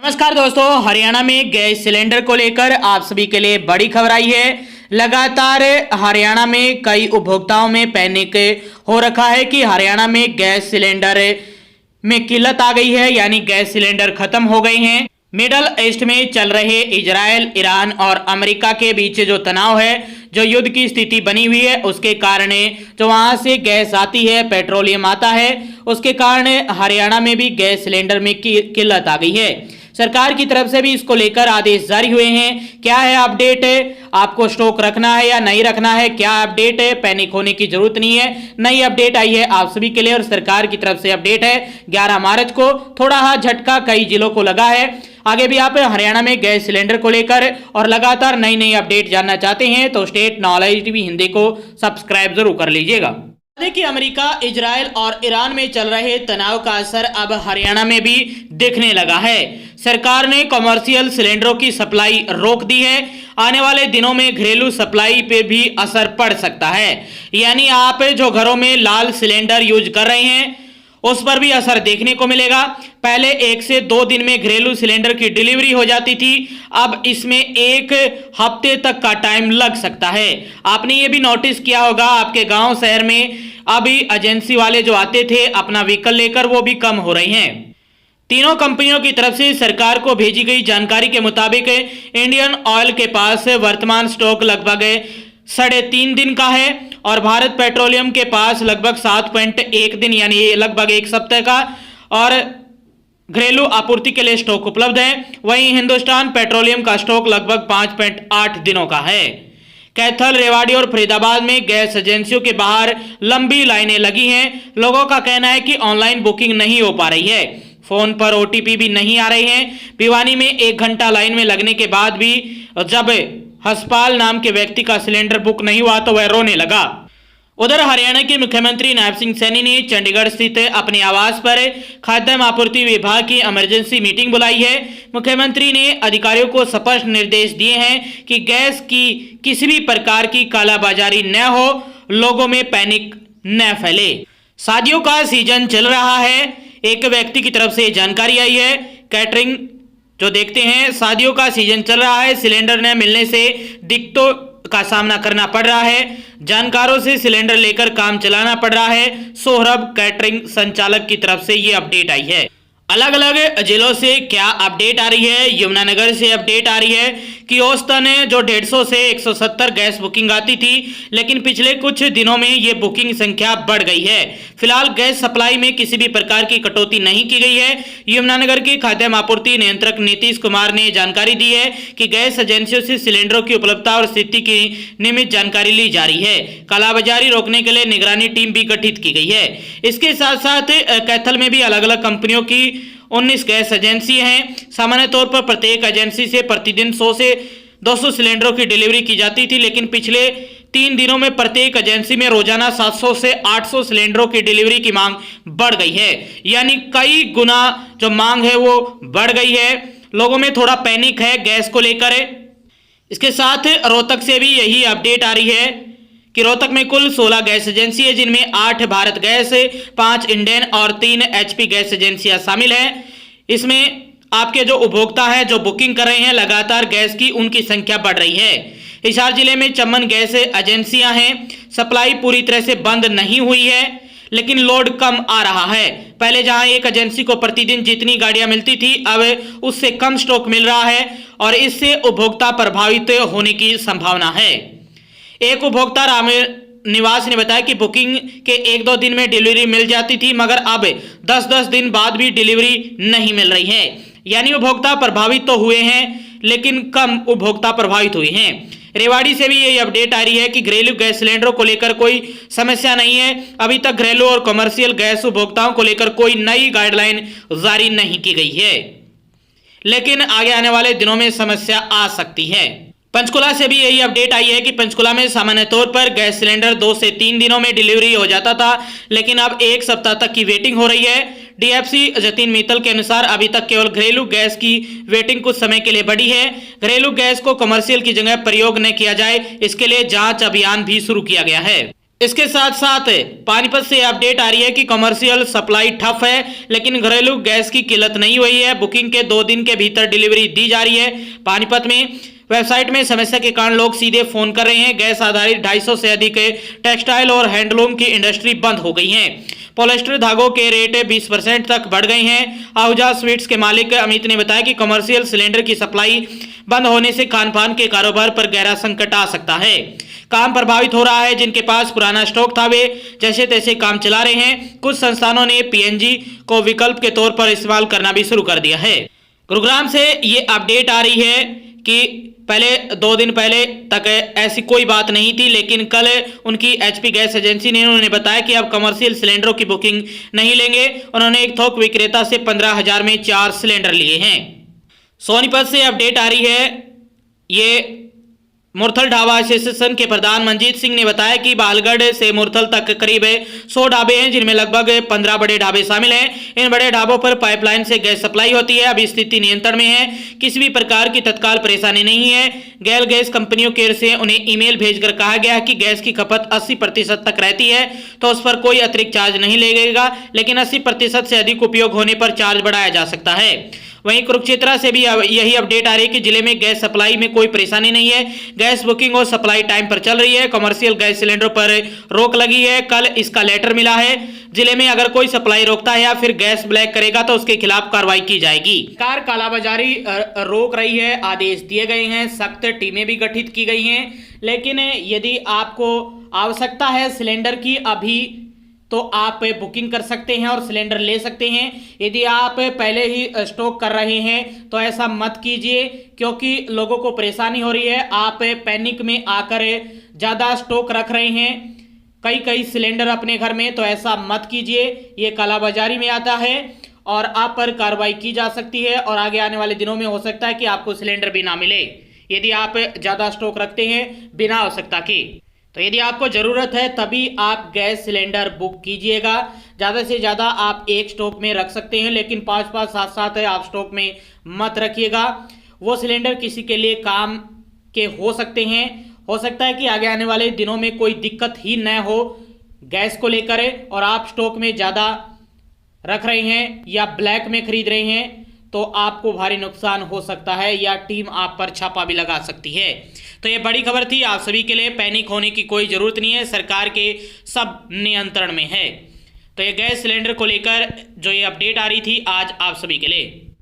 नमस्कार दोस्तों, हरियाणा में गैस सिलेंडर को लेकर आप सभी के लिए बड़ी खबर आई है। लगातार हरियाणा में कई उपभोक्ताओं में पैनिक हो रखा है कि हरियाणा में गैस सिलेंडर में किल्लत आ गई है, यानी गैस सिलेंडर खत्म हो गए हैं। मिडल ईस्ट में चल रहे इजराइल, ईरान और अमेरिका के बीच जो तनाव है, जो युद्ध की स्थिति बनी हुई है, उसके कारण जो वहां से गैस आती है, पेट्रोलियम आता है, उसके कारण हरियाणा में भी गैस सिलेंडर में किल्लत आ गई है। सरकार की तरफ से भी इसको लेकर आदेश जारी हुए हैं। क्या है अपडेट है, आपको स्टॉक रखना है या नहीं रखना है, क्या अपडेट है, पैनिक होने की जरूरत नहीं है। नई अपडेट आई है आप सभी के लिए और सरकार की तरफ से अपडेट है। 11 मार्च को थोड़ा सा झटका कई जिलों को लगा है। आगे भी आप हरियाणा में गैस सिलेंडर को लेकर और लगातार नई नई अपडेट जानना चाहते हैं तो स्टेट नॉलेज टीवी हिंदी को सब्सक्राइब जरूर कर लीजिएगा। देखिए, अमेरिका, इजराइल और ईरान में चल रहे तनाव का असर अब हरियाणा में भी दिखने लगा है। सरकार ने कमर्शियल सिलेंडरों की सप्लाई रोक दी है। आने वाले दिनों में घरेलू सप्लाई पे भी असर पड़ सकता है, यानी आप जो घरों में लाल सिलेंडर यूज कर रहे हैं उस पर भी असर देखने को मिलेगा। पहले 1 से 2 दिन में घरेलू सिलेंडर की डिलीवरी हो जाती थी, अब इसमें 1 हफ्ते तक का टाइम लग सकता है। आपने ये भी नोटिस किया होगा, आपके गांव शहर में अभी एजेंसी वाले जो आते थे अपना व्हीकल लेकर, वो भी कम हो रहे हैं। तीनों कंपनियों की तरफ से सरकार को भेजी गई जानकारी के मुताबिक इंडियन ऑयल के पास वर्तमान स्टॉक लगभग 3.5 दिन का है और भारत पेट्रोलियम के पास लगभग 7.1 दिन यानी लगभग 1 सप्ताह का और घरेलू आपूर्ति के लिए स्टॉक उपलब्ध है। वहीं हिंदुस्तान पेट्रोलियम का स्टॉक लगभग 5.8 दिनों का है। कैथल, रेवाड़ी और फरीदाबाद में गैस एजेंसियों के बाहर लंबी लाइनें लगी हैं। लोगों का कहना है कि ऑनलाइन बुकिंग नहीं हो पा रही है, फोन पर ओटीपी भी नहीं आ रहे हैं। भिवानी में 1 घंटा लाइन में लगने के बाद भी जब हसपाल नाम के व्यक्ति का सिलेंडर बुक नहीं हुआ तो वह रोने लगा। उधर हरियाणा के मुख्यमंत्री नायब सिंह सैनी ने चंडीगढ़ स्थित अपने आवास पर खाद्य आपूर्ति विभाग की इमरजेंसी मीटिंग बुलाई है। मुख्यमंत्री ने अधिकारियों को स्पष्ट निर्देश दिए हैं कि गैस की किसी भी प्रकार की कालाबाजारी न हो, लोगों में पैनिक न फैले। शादियों का सीजन चल रहा है, एक व्यक्ति की तरफ से जानकारी आई है। कैटरिंग जो देखते हैं, शादियों का सीजन चल रहा है, सिलेंडर न मिलने से दिक्कतों का सामना करना पड़ रहा है। जानकारों से सिलेंडर लेकर काम चलाना पड़ रहा है। सोहरब कैटरिंग संचालक की तरफ से ये अपडेट आई है। अलग अलग जिलों से क्या अपडेट आ रही है, यमुनानगर से अपडेट आ रही है कि औसतन जो 150 से 170 गैस बुकिंग आती थी, लेकिन पिछले कुछ दिनों में ये बुकिंग संख्या बढ़ गई है। फिलहाल गैस सप्लाई में किसी भी प्रकार की कटौती नहीं की गई है। यमुनानगर के खाद्य आपूर्ति नियंत्रक नीतीश कुमार ने जानकारी दी है कि गैस एजेंसियों से सिलेंडरों की उपलब्धता और स्थिति की नियमित जानकारी ली जा रही है। कालाबाजारी रोकने के लिए निगरानी टीम भी गठित की गई है। इसके साथ साथ कैथल में भी अलग अलग कंपनियों की 19 गैस एजेंसी हैं। सामान्य तौर पर प्रत्येक एजेंसी से प्रतिदिन 100 से 200 सिलेंडरों की डिलीवरी की जाती थी, लेकिन पिछले 3 दिनों में प्रत्येक एजेंसी में रोजाना 700 से 800 सिलेंडरों की डिलीवरी की मांग बढ़ गई है, यानी कई गुना जो मांग है वो बढ़ गई है। लोगों में थोड़ा पैनिक है गैस को लेकर। इसके साथ रोहतक से भी यही अपडेट आ रही है कि रोहतक में कुल 16 गैस एजेंसी है, जिनमें 8 भारत गैस, 5 इंडेन और 3 एचपी गैस एजेंसियां शामिल हैं। इसमें आपके जो उपभोक्ता हैं जो बुकिंग कर रहे हैं लगातार गैस की, उनकी संख्या बढ़ रही है। हिसार जिले में चम्मन गैस एजेंसियां हैं। सप्लाई पूरी तरह से बंद नहीं हुई है, लेकिन लोड कम आ रहा है। पहले जहां एक एजेंसी को प्रतिदिन जितनी गाड़ियां मिलती थी, अब उससे कम स्टॉक मिल रहा है और इससे उपभोक्ता प्रभावित होने की संभावना है। एक उपभोक्ता राम निवास ने बताया कि बुकिंग के 1-2 दिन में डिलीवरी मिल जाती थी, मगर अब 10-10 दिन बाद भी डिलीवरी नहीं मिल रही है। यानी उपभोक्ता प्रभावित तो हुए हैं, लेकिन कम उपभोक्ता प्रभावित हुए हैं। रेवाड़ी से भी यही अपडेट आ रही है कि घरेलू गैस सिलेंडरों को लेकर कोई समस्या नहीं है। अभी तक घरेलू और कमर्शियल गैस उपभोक्ताओं को लेकर कोई नई गाइडलाइन जारी नहीं की गई है, लेकिन आगे आने वाले दिनों में समस्या आ सकती है। पंचकुला से भी यही अपडेट आई है कि पंचकुला में सामान्य तौर पर गैस सिलेंडर 2 से 3 दिनों में डिलीवरी हो जाता था, लेकिन अब 1 सप्ताह तक की वेटिंग हो रही है। डीएफसी जतीन मित्तल के अनुसार अभी तक केवल घरेलू गैस की वेटिंग कुछ समय के लिए बढ़ी है। घरेलू गैस को कमर्शियल की जगह प्रयोग न किया जाए, इसके लिए जांच अभियान भी शुरू किया गया है। इसके साथ साथ पानीपत से अपडेट आ रही है कि कमर्शियल सप्लाई ठप है, लेकिन घरेलू गैस की किल्लत नहीं हुई है। बुकिंग के 2 दिन के भीतर डिलीवरी दी जा रही है। पानीपत में वेबसाइट में समस्या के कारण लोग सीधे फोन कर रहे हैं। गैस आधारित 250 से अधिक टेक्सटाइल और हैंडलूम की इंडस्ट्री बंद हो गई है। पॉलिस्टर धागों के रेट 20% तक बढ़ गए हैं। आहूजा स्वीट्स के मालिक अमित ने बताया कि कमर्शियल सिलेंडर की सप्लाई बंद होने से खान पान के कारोबार पर गहरा संकट आ सकता है। काम प्रभावित हो रहा है। जिनके पास पुराना स्टॉक था वे जैसे तैसे काम चला रहे हैं। कुछ संस्थानों ने पीएनजी को विकल्प के तौर पर इस्तेमाल करना भी शुरू कर दिया है। गुरुग्राम से ये अपडेट आ रही है कि पहले 2 दिन पहले तक ऐसी कोई बात नहीं थी, लेकिन कल उनकी एचपी गैस एजेंसी ने उन्होंने बताया कि अब कमर्शियल सिलेंडरों की बुकिंग नहीं लेंगे। उन्होंने एक थोक विक्रेता से 15,000 में 4 सिलेंडर लिए हैं। सोनीपत से अपडेट आ रही है। ये मुरथल ढाबा एसोसिएशन के प्रधान मंजीत सिंह ने बताया कि बालगढ़ से मुरथल तक करीब 100 ढाबे हैं, जिनमें लगभग 15 बड़े ढाबे शामिल हैं। इन बड़े ढाबों पर पाइपलाइन से गैस सप्लाई होती है। अभी स्थिति नियंत्रण में है। किसी भी प्रकार की तत्काल परेशानी नहीं है। गैल गैस कंपनियों की ओर से उन्हें ईमेल भेजकर कहा गया है कि गैस की खपत 80% तक रहती है तो उस पर कोई अतिरिक्त चार्ज नहीं लगेगा, लेकिन 80% से अधिक उपयोग होने पर चार्ज बढ़ाया जा सकता है। वहीं कुरुक्षेत्र से भी यही अपडेट आ रही है कि जिले में गैस सप्लाई में कोई परेशानी नहीं है। गैस बुकिंग और सप्लाई टाइम पर चल रही है। कमर्शियल गैस सिलेंडर पर रोक लगी है। कल इसका लेटर मिला है। जिले में अगर कोई सप्लाई रोकता है या फिर गैस ब्लैक करेगा तो उसके खिलाफ कार्रवाई की जाएगी। सरकार कालाबाजारी रोक रही है। आदेश दिए गए हैं। सख्त टीमें भी गठित की गई हैं। लेकिन यदि आपको आवश्यकता है सिलेंडर की अभी तो आप बुकिंग कर सकते हैं और सिलेंडर ले सकते हैं। यदि आप पहले ही स्टॉक कर रहे हैं तो ऐसा मत कीजिए, क्योंकि लोगों को परेशानी हो रही है। आप पैनिक में आकर ज़्यादा स्टॉक रख रहे हैं कई सिलेंडर अपने घर में, तो ऐसा मत कीजिए। ये कालाबाजारी में आता है और आप पर कार्रवाई की जा सकती है और आगे आने वाले दिनों में हो सकता है कि आपको सिलेंडर भी ना मिले यदि आप ज़्यादा स्टॉक रखते हैं बिना आवश्यकता के। तो यदि आपको ज़रूरत है तभी आप गैस सिलेंडर बुक कीजिएगा। ज़्यादा से ज़्यादा आप एक स्टॉक में रख सकते हैं, लेकिन 5-5 7-7 आप स्टॉक में मत रखिएगा। वो सिलेंडर किसी के लिए काम के हो सकते हैं। हो सकता है कि आगे आने वाले दिनों में कोई दिक्कत ही न हो गैस को लेकर और आप स्टॉक में ज़्यादा रख रहे हैं या ब्लैक में खरीद रहे हैं तो आपको भारी नुकसान हो सकता है या टीम आप पर छापा भी लगा सकती है। तो ये बड़ी खबर थी आप सभी के लिए। पैनिक होने की कोई ज़रूरत नहीं है। सरकार के सब नियंत्रण में है। तो ये गैस सिलेंडर को लेकर जो ये अपडेट आ रही थी आज आप सभी के लिए।